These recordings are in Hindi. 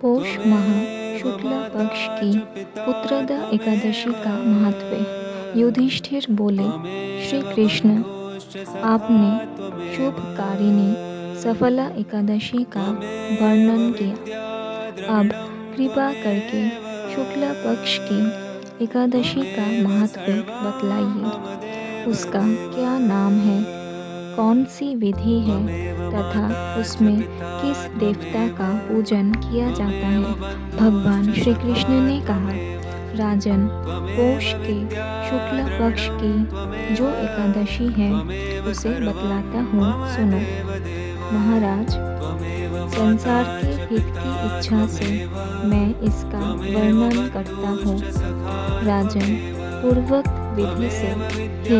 पौष माह शुक्ल पक्ष की पुत्रदा एकादशी का महत्व। युधिष्ठिर बोले, श्री कृष्ण, आपने शुभकारिणी सफला एकादशी का वर्णन किया। अब कृपा करके शुक्ल पक्ष की एकादशी का महत्व बतलाइए। उसका क्या नाम है, कौन सी विधि है तथा उसमें किस देवता का पूजन किया जाता है। भगवान श्री कृष्ण ने कहा, राजन, पौष के शुक्ल पक्ष की जो एकादशी है उसे बतलाता हूँ, सुनो। महाराज, संसार के हित की इच्छा से मैं इसका वर्णन करता हूँ। राजन, पूर्वोक्त विधि से ही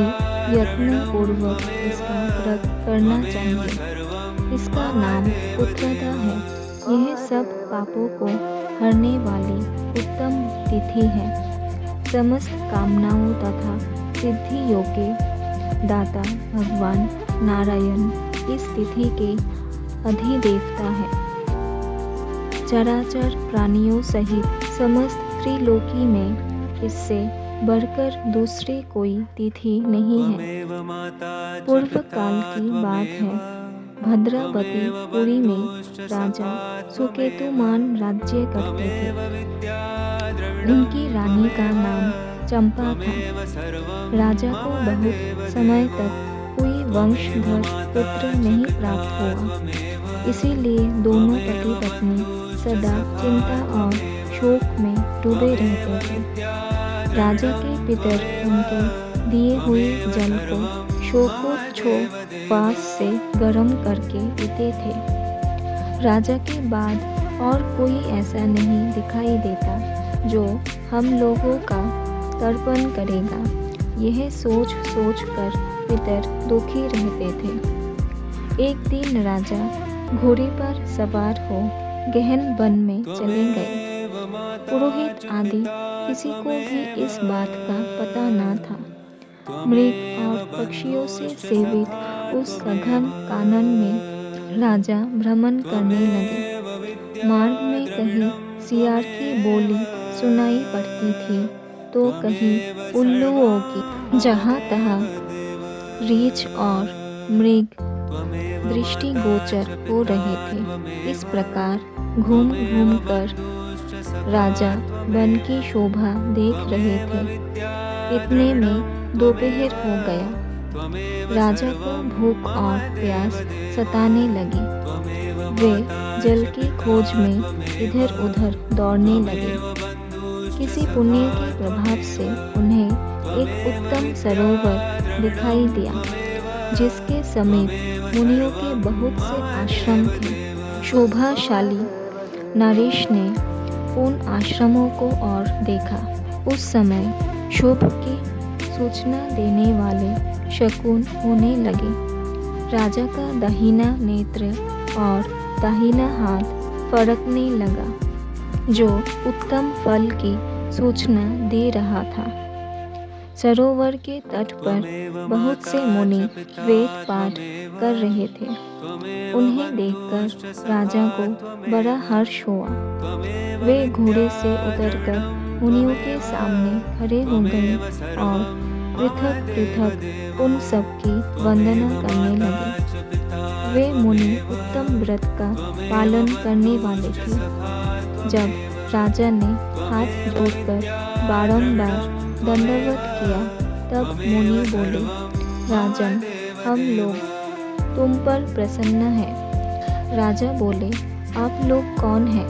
यत्न पूर्वक इसका व्रत करना चाहिए। इसका नाम पुत्रदा है। यह सब पापों को हरने वाली उत्तम तिथि है। समस्त कामनाओं तथा सिद्धियों के दाता भगवान नारायण इस तिथि के अधिदेवता है। चराचर प्राणियों सहित समस्त त्रिलोकी में इससे बढ़कर दूसरी कोई तिथि नहीं है। पूर्व काल की बात है, भद्रावती पुरी में राजा सुकेतुमान राज्य करते थे। उनकी रानी का नाम चंपा था। राजा को बहुत समय तक कोई वंशधर पुत्र नहीं प्राप्त हुआ। इसीलिए दोनों पति पत्नी सदा चिंता और शोक में डूबे रहते थे। राजा के पितर उनके दिए हुए जल को शोकोच्छ्वास से गर्म करके पीते थे। राजा के बाद और कोई ऐसा नहीं दिखाई देता जो हम लोगों का तर्पण करेगा। यह सोच सोच कर पितर दुखी रहते थे। एक दिन राजा घोड़े पर सवार हो गहन वन में चले गए। पुरोहित आदि किसी को भी इस बात का पता न था। मृग और पक्षियों से सेवित उस सघन कानन में राजा भ्रमण करने लगे। मार्ग में कहीं सियार की बोली सुनाई पड़ती थी तो कहीं उल्लुओं की। जहाँ तहाँ रीछ और मृग दृष्टिगोचर हो रहे थे। इस प्रकार घूम घूम कर राजा वन की शोभा देख रहे थे। इतने में दोपहर हो गया। राजा को भूख और प्यास सताने लगी। वे जल की खोज में इधर उधर दौड़ने लगे। किसी पुण्य के प्रभाव से उन्हें एक उत्तम सरोवर दिखाई दिया, जिसके समीप मुनियों के बहुत से आश्रम थे। शोभाशाली नरेश ने उन आश्रमों को और देखा। उस समय शुभ की सूचना देने वाले शकुन होने लगे। राजा का दाहिना नेत्र और दाहिना हाथ फड़कने लगा, जो उत्तम फल की सूचना दे रहा था। सरोवर के तट पर बहुत से मुनि वेद पाठ कर रहे थे। उन्हें देखकर राजा को बड़ा हर्ष हुआ। वे घोड़े से उतरकर मुनियों के सामने खड़े हो गए और पृथक पृथक उन सब की वंदना करने लगे। वे मुनि उत्तम व्रत का पालन करने वाले थे। जब राजा ने हाथ जोड़कर बारंबार दंडवत किया, तब मुनि बोले, राजन, हम लोग तुम पर प्रसन्न हैं। राजा बोले, आप लोग कौन हैं?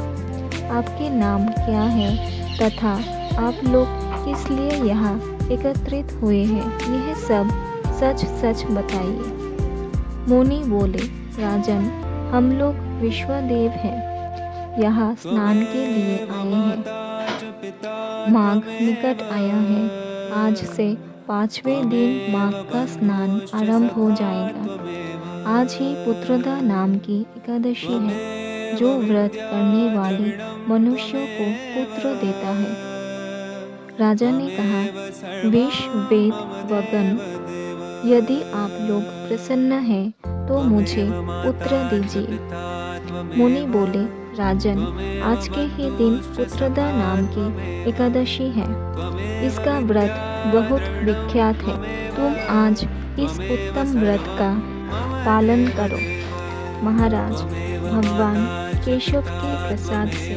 आपके नाम क्या है तथा आप लोग किस लिए यहाँ एकत्रित हुए हैं? यह सब सच सच बताइए। मुनि बोले, राजन, हम लोग विश्वदेव हैं। यहाँ स्नान के लिए आए हैं। माघ निकट आया है। आज से 5वें दिन माघ का स्नान आरंभ हो जाएगा। आज ही पुत्रदा नाम की एकादशी है, जो व्रत करने वाले मनुष्यों को पुत्र देता है। राजा ने कहा, विष वेद वगन, यदि आप लोग प्रसन्न हैं तो मुझे पुत्र दीजिए। मुनि बोले, राजन, आज के ही दिन पुत्रदा नाम की एकादशी है। इसका व्रत बहुत विख्यात है। तुम आज इस उत्तम व्रत का पालन करो। महाराज, भगवान केशव के प्रसाद से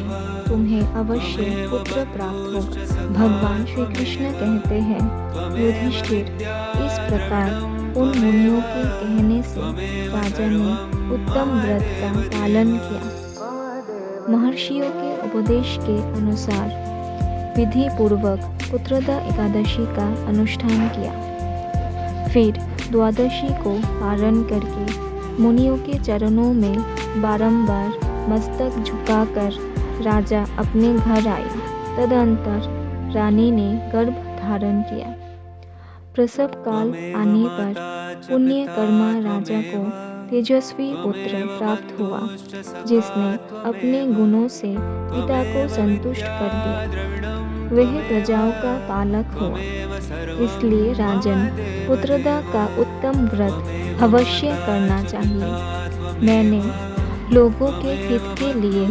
तुम्हें अवश्य पुत्र प्राप्त होगा। भगवान श्री कृष्ण कहते हैं, युधिष्ठिर, इस प्रकार उन मुनियों के कहने से राजा ने उत्तम व्रत का पालन किया। महर्षियों के उपदेश के अनुसार विधि पूर्वक पुत्रदा एकादशी का अनुष्ठान किया। फिर द्वादशी को पारण करके मुनियों के चरणों में बारंबार मस्तक झुकाकर राजा अपने घर आए। तदंतर रानी ने गर्भ धारण किया। प्रसव काल आने पर पुण्यकर्मा राजा को तेजस्वी पुत्र प्राप्त हुआ, जिसने अपने गुणों से पिता को संतुष्ट कर दिया। वह प्रजाओं का पालक हुआ। इसलिए राजन, पुत्रदा का उत्तम व्रत अवश्य करना चाहिए। मैंने लोगों के हित के लिए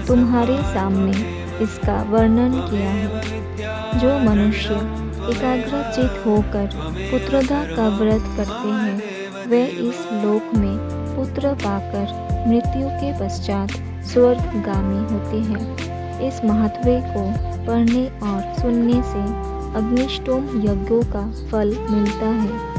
तुम्हारे सामने इसका वर्णन किया है। जो मनुष्य एकाग्रचित होकर पुत्रदा का व्रत करते हैं, वे इस लोक में पुत्र पाकर मृत्यु के पश्चात स्वर्गगामी होते हैं। इस महत्व को पढ़ने और सुनने से अग्निष्टोम यज्ञों का फल मिलता है।